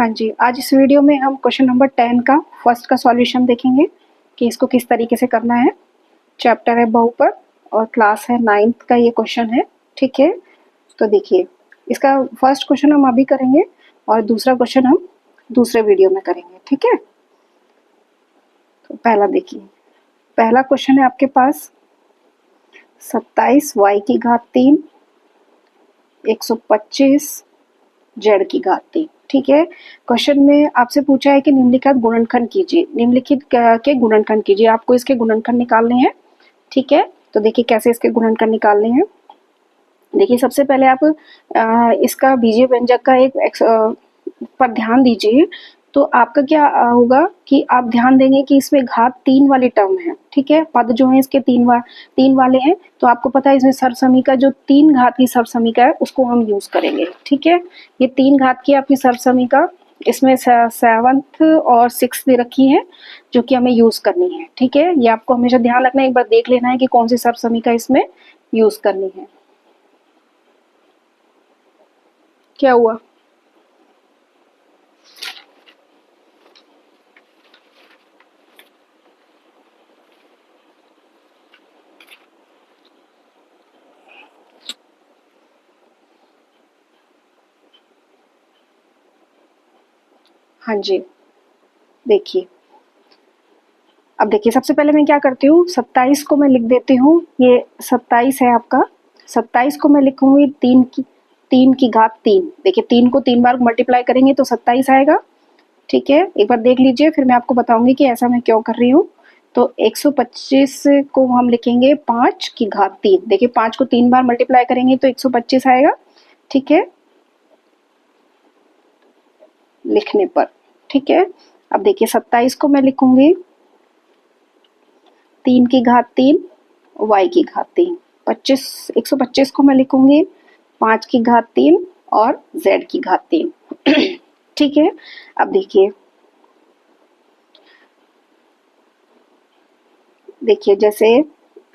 हाँ जी, आज इस वीडियो में हम क्वेश्चन नंबर 10 का फर्स्ट का सॉल्यूशन देखेंगे कि इसको किस तरीके से करना है। चैप्टर है बहुपद और क्लास है 9th का ये क्वेश्चन है। ठीक है, तो देखिए इसका फर्स्ट क्वेश्चन हम अभी करेंगे और दूसरा क्वेश्चन हम दूसरे वीडियो में करेंगे। ठीक है, तो पहला देखिए, पहला क्वेश्चन है आपके पास 27y की घात 3 125 जेड की घात 3। ठीक है, क्वेश्चन में आपसे पूछा है कि निम्नलिखित गुणनखंड कीजिए, निम्नलिखित के गुणनखंड कीजिए, आपको इसके गुणनखंड निकालने हैं। ठीक है, तो देखिए कैसे इसके गुणनखंड निकालने हैं। देखिए सबसे पहले आप इसका बीजीय व्यंजक का एक पर ध्यान दीजिए, तो आपका क्या होगा कि आप ध्यान देंगे कि इसमें घात 3 वाली टर्म है। ठीक है, पद जो है इसके तीन वाले हैं, तो आपको पता है इसमें सर्वसमीका जो 3 घात की सर्वसमीका है उसको हम यूज करेंगे। ठीक है, ये 3 घात की आपकी सर्वसमीका, इसमें 7th और 6th दे रखी है जो कि हमें यूज करनी है। ठीक है, ये आपको हमेशा ध्यान रखना है, एक बार देख लेना है कि कौन सी सर्वसमीका इसमें यूज करनी है। क्या हुआ? हाँ जी, देखिए अब देखिए सबसे पहले मैं क्या करती हूँ, 27 को मैं लिख देती हूँ, ये 27 है आपका। 27 को मैं लिखूंगी 3 की घात 3। देखिए 3 को 3 बार मल्टीप्लाई करेंगे तो 27 आएगा। ठीक है, एक बार देख लीजिए, फिर मैं आपको बताऊंगी कि ऐसा मैं क्यों कर रही हूँ। तो 125 को हम लिखेंगे 5 की घात 3। देखिए 5 को 3 बार मल्टीप्लाई करेंगे तो 125 आएगा। ठीक है, लिखने पर। ठीक है, अब देखिए 27 को मैं लिखूंगी 3 की घात 3 y की घात 3। 125 को मैं लिखूंगी 5 की घात 3 और z की घात 3। ठीक है, अब देखिए जैसे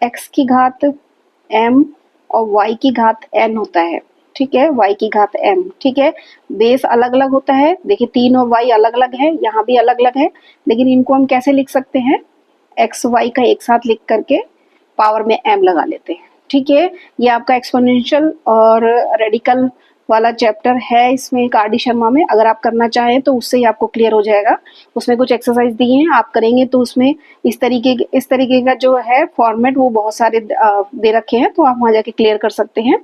x की घात m और y की घात n होता है। ठीक है, y की घात m। ठीक है, बेस अलग अलग होता है। देखिए 3 और y अलग अलग है, यहाँ भी अलग अलग है, लेकिन इनको हम कैसे लिख सकते हैं, एक्स वाई का एक साथ लिख करके पावर में m लगा लेते हैं। ठीक है, ये आपका एक्सपोनेंशियल और रेडिकल वाला चैप्टर है इसमें एक आर डी शर्मा में, अगर आप करना चाहें तो उससे ही आपको क्लियर हो जाएगा। उसमें कुछ एक्सरसाइज दिए हैं, आप करेंगे तो उसमें इस तरीके का जो है फॉर्मेट वो बहुत सारे दे रखे हैं, तो आप वहां जाके क्लियर कर सकते हैं।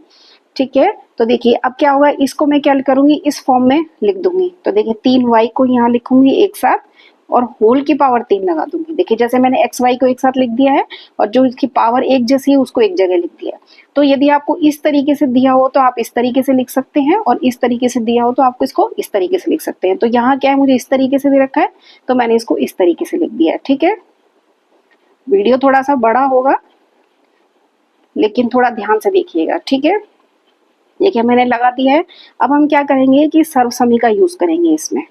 ठीक है, तो देखिए अब क्या होगा, इसको मैं क्या करूंगी, इस फॉर्म में लिख दूंगी। तो देखिए 3y को यहाँ लिखूंगी एक साथ और होल की पावर 3 लगा दूंगी। देखिए जैसे मैंने एक्स वाई को एक साथ लिख दिया है और जो इसकी पावर एक जैसी है उसको एक जगह लिख दिया। तो यदि आपको इस तरीके से दिया हो तो आप इस तरीके से लिख सकते हैं, और इस तरीके से दिया हो तो आपको इसको इस तरीके से लिख सकते हैं। तो यहाँ क्या है, मुझे इस तरीके से दे रखा है तो मैंने इसको इस तरीके से लिख दिया है। ठीक है, वीडियो थोड़ा सा बड़ा होगा लेकिन थोड़ा ध्यान से देखिएगा। ठीक है, देखिए मैंने लगा दिया है। अब हम क्या करेंगे कि सर्वसमीका यूज करेंगे इसमें।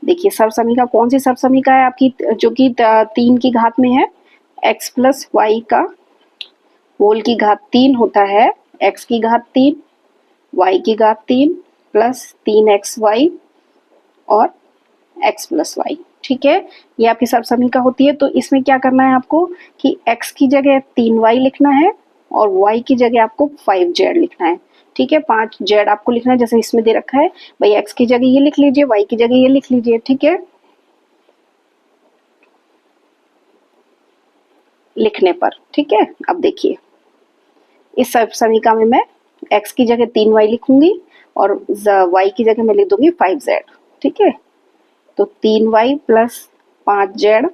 देखिए सर्वसमीका कौन सी सर्वसमीका है आपकी, जो कि 3 की घात में है, x प्लस वाई का होल की घात 3 होता है, x की घात 3 y की घात 3 प्लस 3xy और x प्लस वाई। ठीक है, ये आपकी सर्वसमीका होती है। तो इसमें क्या करना है आपको कि x की जगह 3y लिखना है और y की जगह आपको 5z लिखना है। ठीक है, 5z आपको लिखना है जैसे इसमें दे रखा है। भाई x की जगह ये लिख लीजिए, y की जगह ये लिख लीजिए। ठीक है, लिखने पर। ठीक है, अब देखिए इस समीकरण में मैं x की जगह 3y लिखूंगी और y की जगह मैं लिख दूंगी 5z। ठीक है, तो 3y प्लस 5z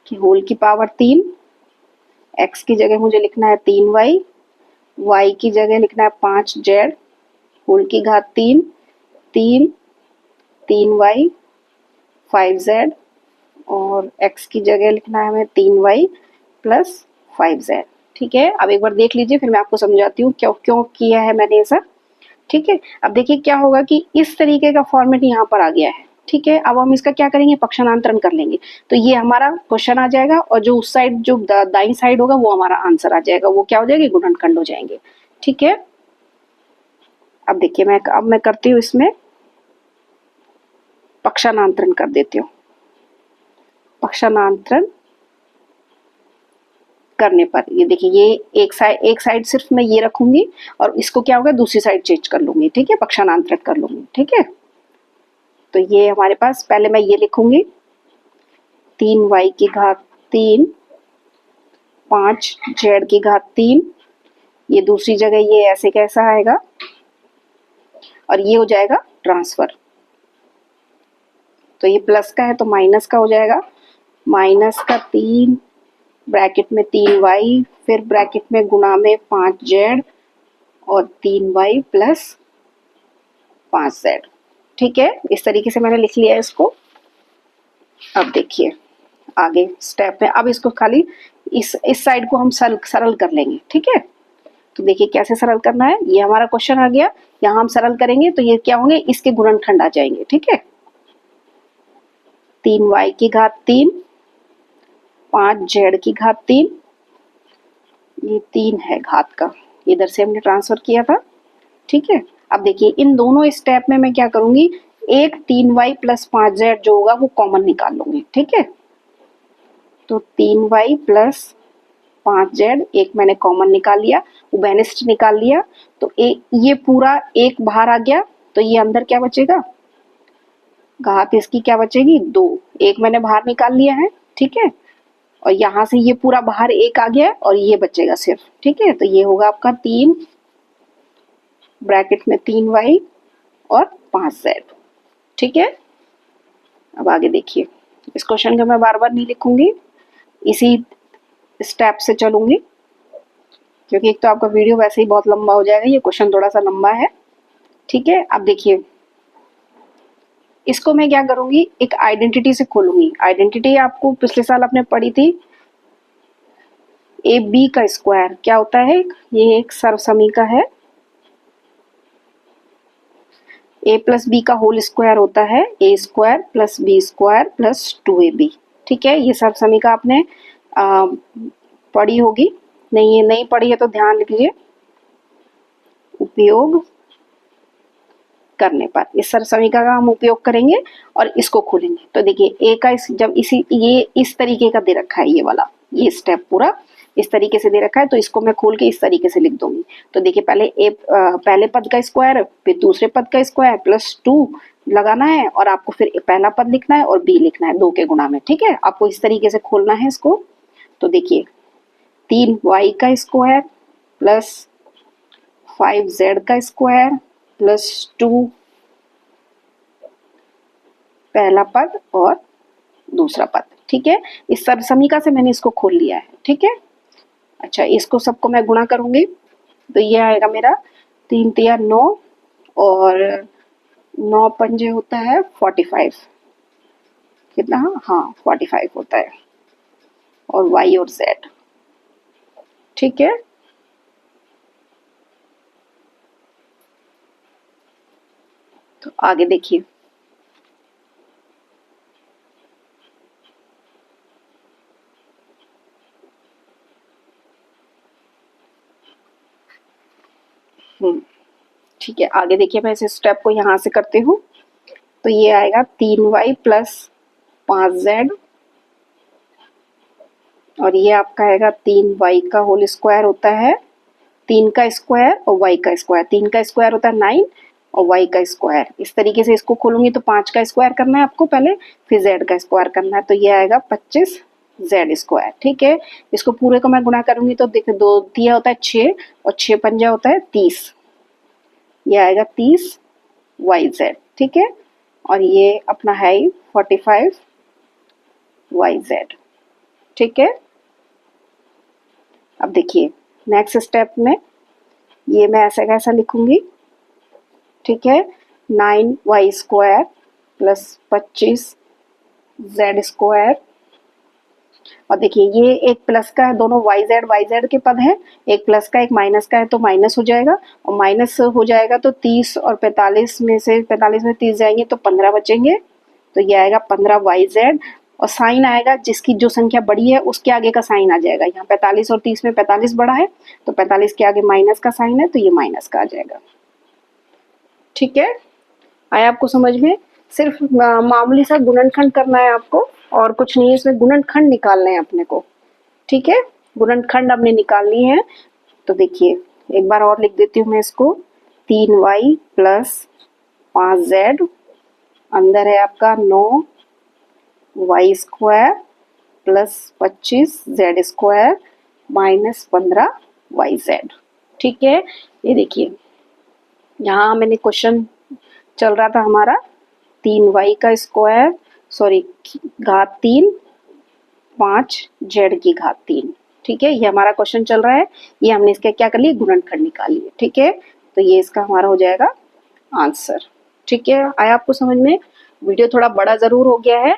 की होल की पावर 3, x की जगह मुझे लिखना है 3y, y की जगह लिखना है 5z होल की घात 3, 3y 5z और x की जगह लिखना है हमें 3y प्लस 5z। ठीक है, अब एक बार देख लीजिए फिर मैं आपको समझाती हूँ क्यों क्यों किया है मैंने ऐसा। ठीक है, अब देखिए क्या होगा कि इस तरीके का फॉर्मेट यहाँ पर आ गया है। ठीक है, अब हम इसका क्या करेंगे, पक्षांतरण कर लेंगे, तो ये हमारा क्वेश्चन आ जाएगा और जो उस साइड जो दाईं साइड होगा वो हमारा आंसर आ जाएगा, वो क्या हो जाएगी, गुणनखंड हो जाएंगे। ठीक है, अब देखिए मैं करती हूँ इसमें पक्षांतरण कर देती हूँ। पक्षांतरण करने पर ये देखिए, ये एक साइड सिर्फ मैं ये रखूंगी और इसको क्या होगा, दूसरी साइड चेंज कर लूंगी, ठीक है, पक्षांतरण कर लूंगी, ठीक है। तो ये हमारे पास, पहले मैं ये लिखूंगी 3y की घात 3, 5z की घात 3, ये दूसरी जगह ये ऐसे कैसा आएगा, और ये हो जाएगा ट्रांसफर। तो ये प्लस का है तो माइनस का हो जाएगा, माइनस का 3 ब्रैकेट में 3y, फिर ब्रैकेट में गुणा में 5z और 3y प्लस 5z, ठीक है। इस तरीके से मैंने लिख लिया है इसको। अब देखिए आगे स्टेप में, अब इसको खाली इस साइड को हम सरल कर लेंगे, ठीक है। तो देखिए कैसे सरल करना है, ये हमारा क्वेश्चन आ गया, यहाँ हम सरल करेंगे तो ये क्या होंगे, इसके गुणनखंड आ जाएंगे, ठीक है। 3y की घात 3, 5z की घात 3, ये 3 है घात का, इधर से हमने ट्रांसफर किया था, ठीक है। अब देखिए इन दोनों स्टेप में मैं क्या करूंगी, एक 3y प्लस 5z जो होगा वो कॉमन निकाल लूंगी, ठीक है। तो 3y प्लस 5z एक मैंने कॉमन निकाल लिया, उभयनिष्ठ निकाल लिया, तो ये पूरा एक बाहर आ गया, तो ये अंदर क्या बचेगा, घात इसकी क्या बचेगी 2, एक मैंने बाहर निकाल लिया है, ठीक है। और यहाँ से ये पूरा बाहर एक आ गया और ये बचेगा सिर्फ, ठीक है। तो ये होगा आपका 3 ब्रैकेट में 3y और 5z, ठीक है। अब आगे देखिए, इस क्वेश्चन को मैं बार बार नहीं लिखूंगी, इसी स्टेप से चलूंगी, क्योंकि एक तो आपका वीडियो वैसे ही बहुत लंबा हो जाएगा, ये क्वेश्चन थोड़ा सा लंबा है, ठीक है। अब देखिए इसको मैं क्या करूंगी, एक आइडेंटिटी से खोलूंगी। आइडेंटिटी आपको पिछले साल आपने पढ़ी थी, ए बी का स्क्वायर क्या होता है, ये एक सर्वसमीका है, ए प्लस बी का होल स्क्वायर होता है A square plus B square plus 2ab, ठीक है। ये सर्वसमीका आपने पढ़ी होगी, नहीं ये नहीं पढ़ी है तो ध्यान रखिए, उपयोग करने पर इस सर्वसमीका का हम उपयोग करेंगे और इसको खोलेंगे। तो देखिए ए का जब ये इस तरीके का दे रखा है, ये वाला ये स्टेप पूरा इस तरीके से दे रखा है, तो इसको मैं खोल के इस तरीके से लिख दूंगी। तो देखिए पहले पहले पद का स्क्वायर, फिर दूसरे पद का स्क्वायर प्लस 2 लगाना है, और आपको फिर पहला पद लिखना है और बी लिखना है 2 के गुणा में, ठीक है। आपको इस तरीके से खोलना है इसको। तो देखिए 3y का स्क्वायर प्लस 5z का स्क्वायर प्लस 2 पहला पद और दूसरा पद, ठीक है। इस सर्वसमीका से मैंने इसको खोल लिया है, ठीक है। अच्छा, इसको सबको मैं गुणा करूंगी, तो ये आएगा मेरा 3 तिया 9 और 9 पंजे होता है 45, कितना, हाँ 45 होता है, और y और z, ठीक है। तो आगे देखिए, ठीक है। आगे देखिए मैं इस स्टेप को यहाँ से करती हूँ, तो ये आएगा 3y प्लस 5z, और ये आपका आएगा 3y का होल स्क्वायर होता है 3 का स्क्वायर और y का स्क्वायर, 3 का स्क्वायर होता है 9 और y का स्क्वायर। इस तरीके से इसको खोलूंगी तो 5 का स्क्वायर करना है आपको पहले, फिर z का स्क्वायर करना है, तो ये आएगा 25 z स्क्वायर, ठीक है। इसको पूरे को मैं गुणा करूंगी तो देखिए 2 तिया होता है 6 और 6 पंजा होता है 30, ये आएगा 30 yz, ठीक है। और ये अपना है 45 yz, ठीक है। अब देखिए नेक्स्ट स्टेप में ये मैं ऐसा कैसा लिखूंगी, ठीक है, 9y square plus 25 z square, और देखिए ये एक प्लस का है, दोनों yz के पद हैं, एक प्लस का एक माइनस का है, तो माइनस हो जाएगा, और माइनस हो जाएगा तो 30 और 45 में से 45 में 30 जाएंगे तो 15 बचेंगे, तो ये आएगा 15 yz, और साइन आएगा जिसकी जो संख्या बड़ी है उसके आगे का साइन आ जाएगा, यहाँ 45 और 30 में 45 बड़ा है तो 45 के आगे माइनस का साइन है, तो ये माइनस का आ जाएगा, ठीक है। आया आपको समझ में। सिर्फ मामूली सा गुणनखंड करना है आपको और कुछ नहीं है, इसमें गुणनखंड निकालने हैं अपने को। ठीक है, गुणनखंड हमने निकालनी है। तो देखिए एक बार और लिख देती हूँ मैं इसको, 3y प्लस 5z, अंदर है आपका 9y square plus 25z square minus 15yz। ठीक है, ये देखिए यहाँ मैंने क्वेश्चन चल रहा था हमारा 3y का स्क्वायर, सॉरी घात 3, 5z की घात 3। ठीक है, ये हमारा क्वेश्चन चल रहा है, ये हमने इसका क्या कर लिया, गुणनखंड निकाल लिया। ठीक है, तो ये इसका हमारा हो जाएगा आंसर। ठीक है, आया आपको समझ में? वीडियो थोड़ा बड़ा जरूर हो गया है,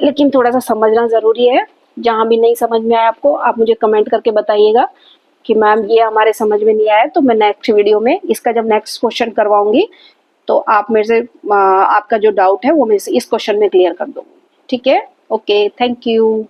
लेकिन थोड़ा सा समझना जरूरी है। जहाँ भी नहीं समझ में आया आपको, आप मुझे कमेंट करके बताइएगा कि मैम ये हमारे समझ में नहीं आया, तो मैं नेक्स्ट वीडियो में इसका जब नेक्स्ट क्वेश्चन करवाऊंगी तो आप मेरे से आपका जो डाउट है वो मैं इस क्वेश्चन में क्लियर कर दूंगी। ठीक है, ओके, थैंक यू।